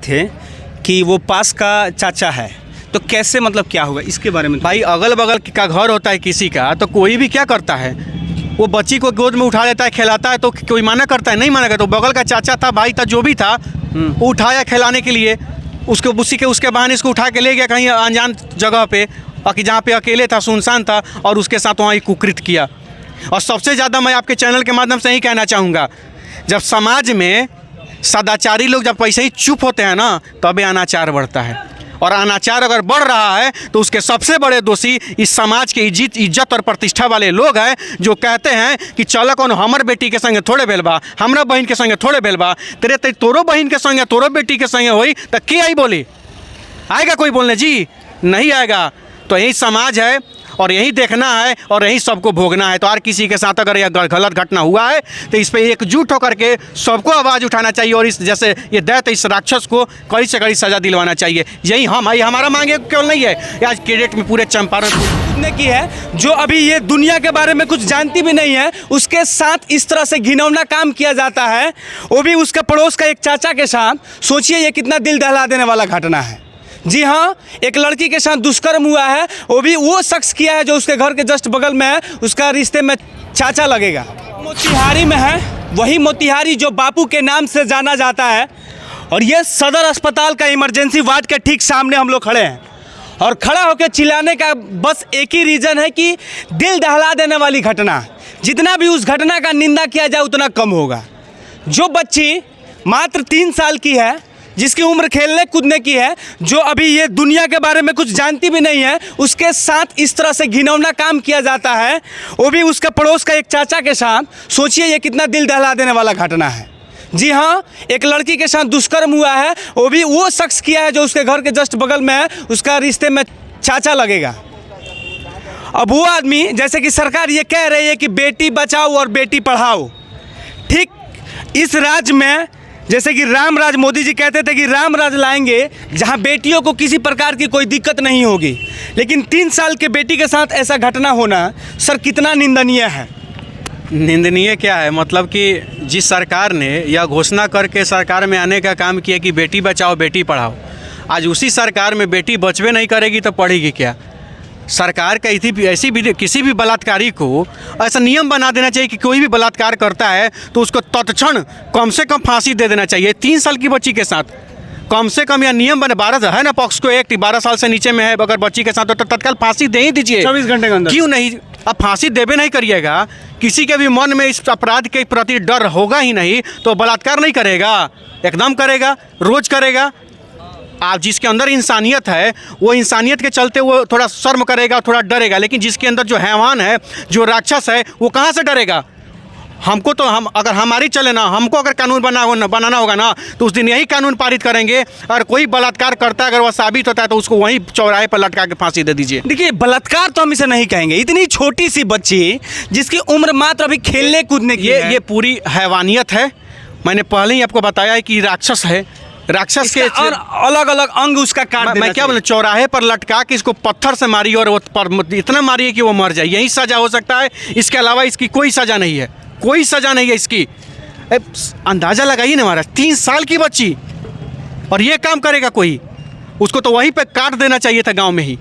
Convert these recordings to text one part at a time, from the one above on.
थे कि वो पास का चाचा है, तो कैसे मतलब क्या हुआ इसके बारे में? भाई अगल बगल का घर होता है किसी का, तो कोई भी क्या करता है, वो बच्ची को गोद में उठा लेता है, खिलाता है, तो कोई माना करता है? नहीं माना करता। तो बगल का चाचा था, भाई था, जो भी था, वो उठाया खिलाने के लिए, उसके बहाने इसको उठा के ले गया कहीं अनजान जगह पे, और जहाँ पे अकेले था, सुनसान था, और उसके साथ वहाँ कुकृत किया। और सबसे ज़्यादा मैं आपके चैनल के माध्यम से यही कहना चाहूँगा, जब समाज में सदाचारी लोग जब पैसे ही चुप होते हैं ना, तभी अनाचार बढ़ता है। और अनाचार अगर बढ़ रहा है तो उसके सबसे बड़े दोषी इस समाज के इज्जत और प्रतिष्ठा वाले लोग हैं, जो कहते हैं कि चल कौन हमर बेटी के संगे थोड़े भेलबा, हमरा बहन के संगे थोड़े भेलबा, तेरे तोरो बहन के संगे तोरो बेटी के संगे होई तो के आई बोली? आएगा कोई बोलने? जी नहीं आएगा। तो यही समाज है और यही देखना है और यही सबको भोगना है। तो हर किसी के साथ अगर यह गलत घटना हुआ है तो इस पर एकजुट होकर के सबको आवाज़ उठाना चाहिए, और इस जैसे ये दैत्य इस राक्षस को कड़ी से कड़ी सज़ा दिलवाना चाहिए। यही हमारा मांगे केवल नहीं है, आज के डेट में पूरे चंपारण ने की है, जो अभी ये दुनिया के बारे में कुछ जानती भी नहीं है, उसके साथ इस तरह से घिनौना काम किया जाता है, वो भी उसके पड़ोस का एक चाचा के साथ। सोचिए ये कितना दिल दहला देने वाला घटना है। जी हाँ, एक लड़की के साथ दुष्कर्म हुआ है, वो भी वो शख्स किया है जो उसके घर के जस्ट बगल में है, उसका रिश्ते में चाचा लगेगा। मोतिहारी में है, वही मोतिहारी जो बापू के नाम से जाना जाता है, और ये सदर अस्पताल का इमरजेंसी वार्ड के ठीक सामने हम लोग खड़े हैं, और खड़ा होकर चिल्लाने का बस एक ही रीज़न है कि दिल दहला देने वाली घटना। जितना भी उस घटना का निंदा किया जाए उतना कम होगा। जो बच्ची मात्र 3 साल की है, जिसकी उम्र खेलने कूदने की है, जो अभी ये दुनिया के बारे में कुछ जानती भी नहीं है, उसके साथ इस तरह से घिनौना काम किया जाता है, वो भी उसके पड़ोस का एक चाचा के साथ। सोचिए ये कितना दिल दहला देने वाला घटना है। जी हाँ, एक लड़की के साथ दुष्कर्म हुआ है, वो भी वो शख्स किया है जो उसके घर के जस्ट बगल में है, उसका रिश्ते में चाचा लगेगा। अब वो आदमी, जैसे कि सरकार ये कह रही है कि बेटी बचाओ और बेटी पढ़ाओ, ठीक इस राज्य में जैसे कि राम राज, मोदी जी कहते थे कि राम राज लाएंगे जहां बेटियों को किसी प्रकार की कोई दिक्कत नहीं होगी, लेकिन 3 साल के बेटी के साथ ऐसा घटना होना सर कितना निंदनीय है। निंदनीय क्या है, मतलब कि जिस सरकार ने यह घोषणा करके सरकार में आने का काम किया कि बेटी बचाओ बेटी पढ़ाओ, आज उसी सरकार में बेटी बचवे नहीं करेगी तो पढ़ेगी क्या? सरकार का ऐसी भी किसी भी बलात्कारी को ऐसा नियम बना देना चाहिए कि कोई भी बलात्कार करता है तो उसको तत्क्षण कम से कम फांसी दे देना चाहिए। 3 साल की बच्ची के साथ कम से कम यह नियम बने, 12 है ना पॉक्सो एक्ट, 12 साल से नीचे में है अगर बच्ची के साथ तो तत्काल फांसी दे ही दीजिए 24 घंटे के अंदर। क्यों नहीं? अब फांसी देवे नहीं करिएगा, किसी के भी मन में इस अपराध के प्रति डर होगा ही नहीं तो बलात्कार नहीं करेगा, एकदम करेगा, रोज करेगा। आप जिसके अंदर इंसानियत है वो इंसानियत के चलते वो थोड़ा शर्म करेगा, थोड़ा डरेगा, लेकिन जिसके अंदर जो हैवान है, जो राक्षस है, वो कहाँ से डरेगा? हमको तो अगर हमारी चले ना, हमको अगर कानून बनाना होगा ना तो उस दिन यही कानून पारित करेंगे। और कोई बलात्कार करता है अगर वह साबित होता है तो उसको वहीं चौराहे पर लटका के फांसी दे दीजिए। देखिए, बलात्कार तो हम इसे नहीं कहेंगे, इतनी छोटी सी बच्ची जिसकी उम्र मात्र अभी खेलने कूदने की है। ये पूरी हैवानियत है। मैंने पहले ही आपको बताया है कि राक्षस है, राक्षस के और अलग अलग अंग उसका काट देना। मैं क्या बोलूं, चौराहे पर लटका के इसको पत्थर से मारिए और वो पर इतना मारिए कि वो मर जाए, यही सज़ा हो सकता है। इसके अलावा इसकी कोई सज़ा नहीं है, कोई सज़ा नहीं है इसकी। अंदाज़ा लगाइए ना महाराज, 3 साल की बच्ची और ये काम करेगा कोई? उसको तो वहीं पे काट देना चाहिए था, गांव में ही।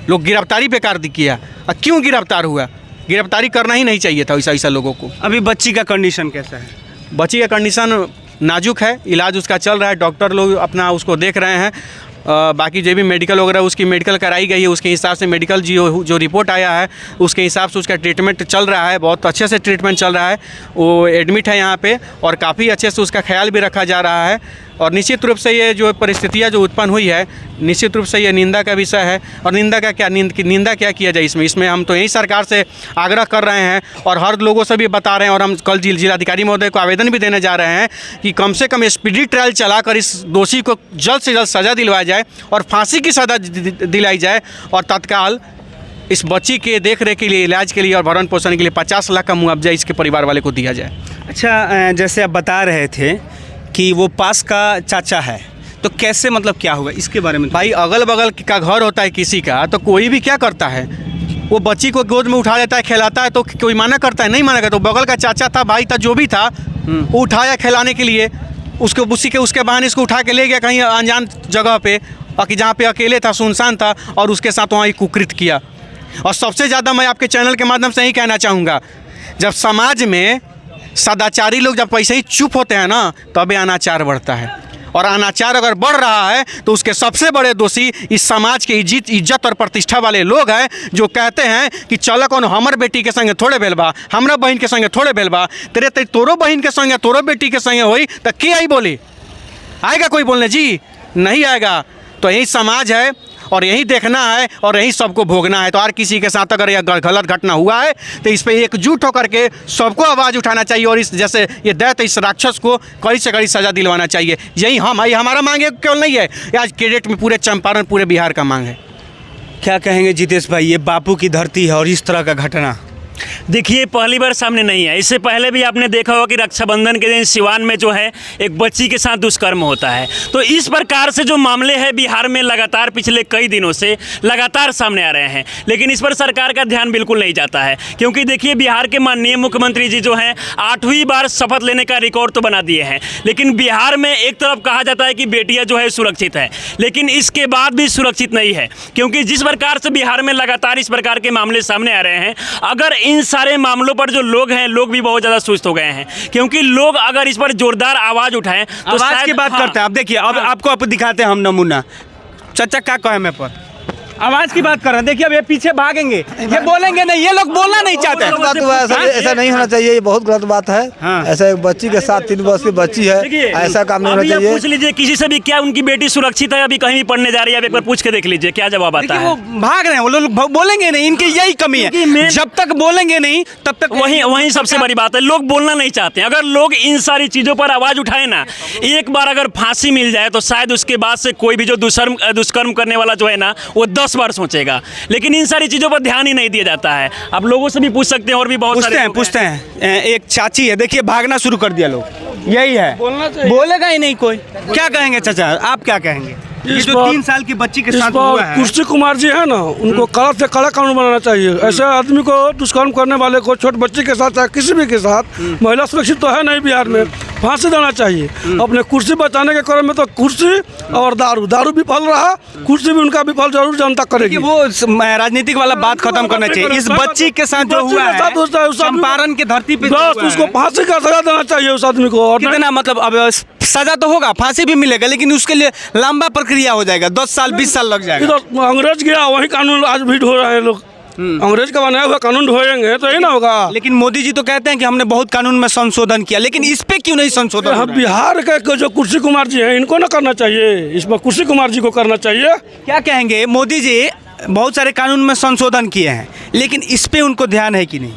लोग गिरफ्तारी पे कर किया, और क्यों गिरफ्तार हुआ? गिरफ्तारी करना ही नहीं चाहिए था ऐसा लोगों को। अभी बच्ची का कंडीशन कैसा है? बच्ची का कंडीशन नाजुक है, इलाज उसका चल रहा है, डॉक्टर लोग अपना उसको देख रहे हैं। बाकी जो भी मेडिकल वगैरह उसकी मेडिकल कराई गई है, उसके हिसाब से मेडिकल जो रिपोर्ट आया है उसके हिसाब से उसका ट्रीटमेंट चल रहा है, बहुत अच्छे से ट्रीटमेंट चल रहा है। वो एडमिट है यहाँ पे और काफ़ी अच्छे से उसका ख्याल भी रखा जा रहा है। और निश्चित रूप से ये जो परिस्थितियाँ जो उत्पन्न हुई है, निश्चित रूप से ये निंदा का विषय है। और निंदा का क्या, निंदा क्या किया जाए इसमें हम तो यही सरकार से आग्रह कर रहे हैं और हर लोगों से भी बता रहे हैं, और हम कल जिलाधिकारी महोदय को आवेदन भी देने जा रहे हैं कि कम से कम स्पीडी ट्रायल चलाकर इस दोषी को जल्द से जल्द सज़ा दिलवाया जाए और फांसी की सज़ा दिलाई जाए, और तत्काल इस बच्ची के देख रेख के लिए, इलाज के लिए और भरण पोषण के लिए 50 लाख का मुआवजा इसके परिवार वाले को दिया जाए। अच्छा, जैसे आप बता रहे थे कि वो पास का चाचा है, तो कैसे मतलब क्या हुआ इसके बारे में? भाई अगल बगल का घर होता है किसी का, तो कोई भी क्या करता है, वो बच्ची को गोद में उठा लेता है, खिलाता है, तो कोई माना करता है? नहीं माना करता। तो बगल का चाचा था, भाई था, जो भी था, वो उठाया खिलाने के लिए, उसको उसके बहाने इसको उठा के ले गया कहीं अनजान जगह पे, और कि जहाँ पे अकेले था, सुनसान था, और उसके साथ वहाँ कुकृत किया। और सबसे ज़्यादा मैं आपके चैनल के माध्यम से यही कहना चाहूँगा, जब समाज में सदाचारी लोग जब पैसे ही चुप होते हैं ना, तभी अनाचार बढ़ता है। और अनाचार अगर बढ़ रहा है तो उसके सबसे बड़े दोषी इस समाज के इज्जत और प्रतिष्ठा वाले लोग हैं, जो कहते हैं कि चल कौन हमर बेटी के संगे थोड़े भेल बा, हमरा बहन के संगे थोड़े भेल बा, तेरे तोरो बहन के संगे तोरो बेटी के संगे होई तो के आई बोली? आएगा कोई बोलने? जी नहीं आएगा। तो यही समाज है और यही देखना है और यही सबको भोगना है। तो हर किसी के साथ अगर यह गलत घटना हुआ है तो इस पर एकजुट होकर के सबको आवाज़ उठाना चाहिए, और इस जैसे ये दैत्य इस राक्षस को कड़ी से कड़ी सज़ा दिलवाना चाहिए। यही हमारा मांग है, केवल नहीं है, आज क्रेडिट में पूरे चंपारण पूरे बिहार का मांग है। क्या कहेंगे जितेश भाई, ये बापू की धरती है और इस तरह का घटना? देखिए, पहली बार सामने नहीं है, इससे पहले भी आपने देखा होगा कि रक्षाबंधन के दिन सिवान में जो है एक बच्ची के साथ दुष्कर्म होता है। तो इस प्रकार से जो मामले हैं बिहार में लगातार पिछले कई दिनों से लगातार सामने आ रहे हैं, लेकिन इस पर सरकार का ध्यान बिल्कुल नहीं जाता है। क्योंकि देखिए, बिहार के माननीय मुख्यमंत्री जी जो हैं 8वीं बार शपथ लेने का रिकॉर्ड तो बना दिए हैं, लेकिन बिहार में एक तरफ कहा जाता है कि बेटियाँ जो है सुरक्षित है, लेकिन इसके बाद भी सुरक्षित नहीं है। क्योंकि जिस प्रकार से बिहार में लगातार इस प्रकार के मामले सामने आ रहे हैं, अगर इन सारे मामलों पर जो लोग हैं, लोग भी बहुत ज़्यादा सुस्त हो गए हैं। क्योंकि लोग अगर इस पर जोरदार आवाज़ उठाएं तो आवाज़ की बात करते हैं। अब देखिए, अब आपको दिखाते हैं हम नमूना। चाचा क्या कहे मैं पर आवाज़ की बात कर रहे हैं। देखिए, अब ये पीछे भागेंगे, ये बोलेंगे नहीं, ये लोग बोलना नहीं चाहते। ऐसा नहीं होना चाहिए, ये बहुत गलत बात है। हाँ। ऐसा एक बच्ची के साथ 3 वर्ष की बच्ची है, ऐसा काम नहीं होना चाहिए। पूछ लीजिए किसी से भी, क्या उनकी बेटी सुरक्षित है, अभी कहीं भी पढ़ने जा रही है, अब एक बार पूछ के देख लीजिए क्या जवाब आता है। वो भाग रहे हैं, वो लोग बोलेंगे नहीं, इनकी यही कमी है। जब तक बोलेंगे नहीं तब तक वही सबसे बड़ी बात है, लोग बोलना नहीं चाहते। अगर लोग इन सारी चीज़ों पर आवाज़ उठाए ना, एक बार अगर फांसी मिल जाए तो शायद उसके बाद से कोई भी जो दुष्कर्म करने वाला जो है ना, वो 10 बार सोचेगा। लेकिन इन सारी चीज़ों पर ध्यान ही नहीं दिया जाता है। आप लोगों से भी पूछ सकते हैं, और भी बहुत सारे पूछते हैं। एक चाची है, देखिए भागना शुरू कर दिया लोग, यही है, बोलेगा ही नहीं कोई। क्या कहेंगे चाचा, आप क्या कहेंगे? ये जो 3 साल की बच्ची के साथ हुआ है, कुर्सी कुमार जी है ना, उनको कड़ा से कड़ा कानून बनाना चाहिए। ऐसे आदमी को, दुष्कर्म करने वाले को, छोट बच्ची के साथ चाहे किसी भी के साथ, महिला सुरक्षित तो है नहीं बिहार में, फांसी देना चाहिए। अपने कुर्सी बचाने के क्रम में तो कुर्सी और दारू विफल रहा, कुर्सी भी उनका विफल जरूर जनता करेगी। वो राजनीतिक वाला बात खत्म करना चाहिए। इस बच्ची के साथ जो हुआ है चंपारण की धरती पे, उसको फांसी का सजा देना चाहिए उस आदमी को। कितना मतलब, अब सजा तो होगा, फांसी भी मिलेगा, लेकिन उसके लिए लंबा प्रक्रिया हो जाएगा, 10 साल 20 साल लग जाएगा। तो अंग्रेज गया वही कानून आज भी ढो रहे हैं लोग, अंग्रेज का बनाया हुआ कानून ढोएंगे तो ये ना होगा। लेकिन मोदी जी तो कहते हैं कि हमने बहुत कानून में संशोधन किया, लेकिन इस पे क्यों नहीं संशोधन हो रहा है? बिहार के जो कुर्सी कुमार जी हैं, इनको ना करना चाहिए, इसमें कुर्सी कुमार जी को करना चाहिए। क्या कहेंगे, मोदी जी बहुत सारे कानून में संशोधन किए हैं, लेकिन इस पे उनको ध्यान है कि नहीं?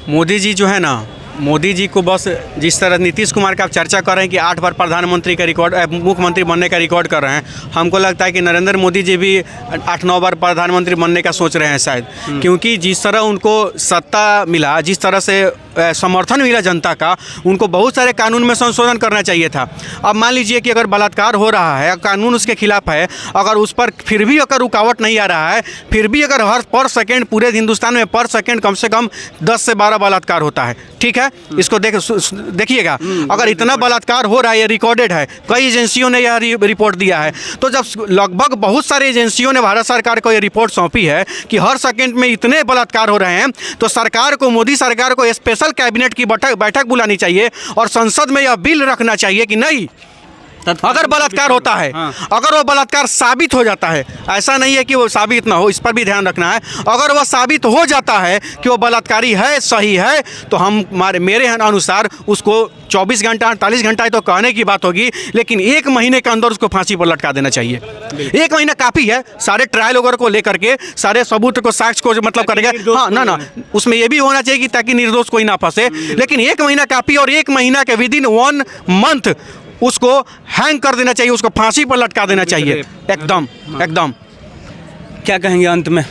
मोदी जी जो है ना, मोदी जी को बस जिस तरह नीतीश कुमार का आप चर्चा कर रहे हैं कि 8 बार प्रधानमंत्री का रिकॉर्ड, मुख्यमंत्री बनने का रिकॉर्ड कर रहे हैं, हमको लगता है कि नरेंद्र मोदी जी भी 8-9 बार प्रधानमंत्री बनने का सोच रहे हैं शायद। क्योंकि जिस तरह उनको सत्ता मिला, जिस तरह से समर्थन मिला जनता का, उनको बहुत सारे कानून में संशोधन करना चाहिए था। अब मान लीजिए कि अगर बलात्कार हो रहा है, कानून उसके खिलाफ है, अगर उस पर फिर भी अगर रुकावट नहीं आ रहा है, फिर भी अगर पर सेकेंड पूरे हिंदुस्तान में पर सेकेंड कम से कम 10 से 12 बलात्कार होता है, ठीक है, इसको देखिएगा। अगर इतना बलात्कार हो रहा है, ये रिकॉर्डेड है, कई एजेंसियों ने यह रिपोर्ट दिया है। तो जब लगभग बहुत सारी एजेंसियों ने भारत सरकार को ये रिपोर्ट सौंपी है कि हर सेकेंड में इतने बलात्कार हो रहे हैं, तो सरकार को, मोदी सरकार को स्पेशल कैबिनेट की बैठक बुलानी चाहिए और संसद में यह बिल रखना चाहिए कि नहीं, अगर बलात्कार होता है, अगर वो बलात्कार साबित हो जाता है, ऐसा नहीं है कि वो साबित ना हो, इस पर भी ध्यान रखना है, अगर वह साबित हो जाता है कि वो बलात्कारी है, सही है, तो मेरे अनुसार उसको 24 घंटा 48 घंटा तो कहने की बात होगी, लेकिन 1 महीने के अंदर उसको फांसी पर लटका देना चाहिए। 1 महीना काफ़ी है, सारे ट्रायल वगैरह को लेकर के, सारे सबूत को, साक्ष्य को मतलब करेंगे। हाँ ना, उसमें ये भी होना चाहिए कि ताकि निर्दोष कोई ना फंसे, लेकिन 1 महीना काफ़ी, और 1 महीना के विदिन 1 मंथ उसको हैंग कर देना चाहिए, उसको फांसी पर लटका देना चाहिए, एकदम। क्या कहेंगे अंत में?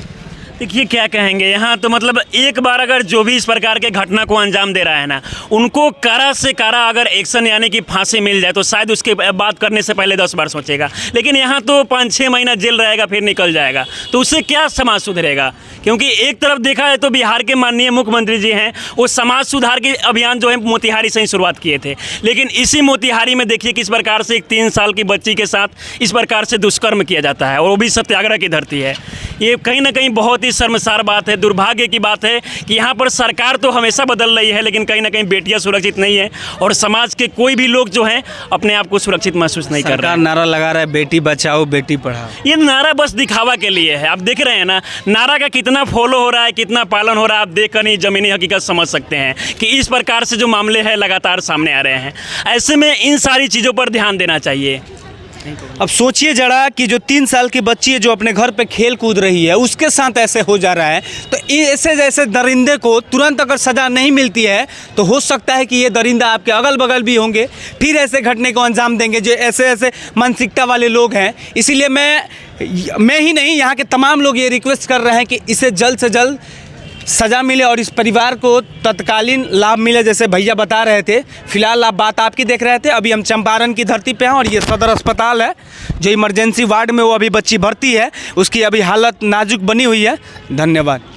देखिए क्या कहेंगे यहाँ तो मतलब एक बार अगर जो भी इस प्रकार के घटना को अंजाम दे रहा है ना, उनको कड़ा से कड़ा अगर एक्शन यानी कि फांसी मिल जाए तो शायद उसके बात करने से पहले 10 बार सोचेगा। लेकिन यहाँ तो 5-6 महीना जेल रहेगा फिर निकल जाएगा, तो उससे क्या समाज सुधरेगा? क्योंकि एक तरफ देखा है तो बिहार के माननीय मुख्यमंत्री जी हैं, वो समाज सुधार के अभियान जो है मोतिहारी से ही शुरुआत किए थे। लेकिन इसी मोतिहारी में देखिए किस प्रकार से एक 3 साल की बच्ची के साथ इस प्रकार से दुष्कर्म किया जाता है, और वो भी सत्याग्रह की धरती है। ये कहीं ना कहीं बहुत ही शर्मसार बात है, दुर्भाग्य की बात है कि यहाँ पर सरकार तो हमेशा बदल रही है लेकिन कहीं ना कहीं बेटियाँ सुरक्षित नहीं है, और समाज के कोई भी लोग जो हैं अपने आप को सुरक्षित महसूस नहीं कर रहे सरकार हैं। नारा लगा रहा है बेटी बचाओ बेटी पढ़ाओ। ये नारा बस दिखावा के लिए है। आप देख रहे हैं ना नारा का कितना फॉलो हो रहा है, कितना पालन हो रहा है, आप देख कर नहीं ज़मीनी हकीकत समझ सकते हैं कि इस प्रकार से जो मामले हैं लगातार सामने आ रहे हैं। ऐसे में इन सारी चीज़ों पर ध्यान देना चाहिए। अब सोचिए जरा कि जो 3 साल की बच्ची है जो अपने घर पे खेल कूद रही है उसके साथ ऐसे हो जा रहा है, तो ऐसे जैसे दरिंदे को तुरंत अगर सज़ा नहीं मिलती है तो हो सकता है कि ये दरिंदा आपके अगल बगल भी होंगे, फिर ऐसे घटने को अंजाम देंगे जो ऐसे मानसिकता वाले लोग हैं। इसीलिए मैं ही नहीं, यहाँ के तमाम लोग ये रिक्वेस्ट कर रहे हैं कि इसे जल्द से जल्द सज़ा मिले और इस परिवार को तत्कालीन लाभ मिले, जैसे भैया बता रहे थे। फिलहाल आप बात आपकी देख रहे थे। अभी हम चंपारण की धरती पे हैं और ये सदर अस्पताल है जो इमरजेंसी वार्ड में वो अभी बच्ची भर्ती है, उसकी अभी हालत नाजुक बनी हुई है। धन्यवाद।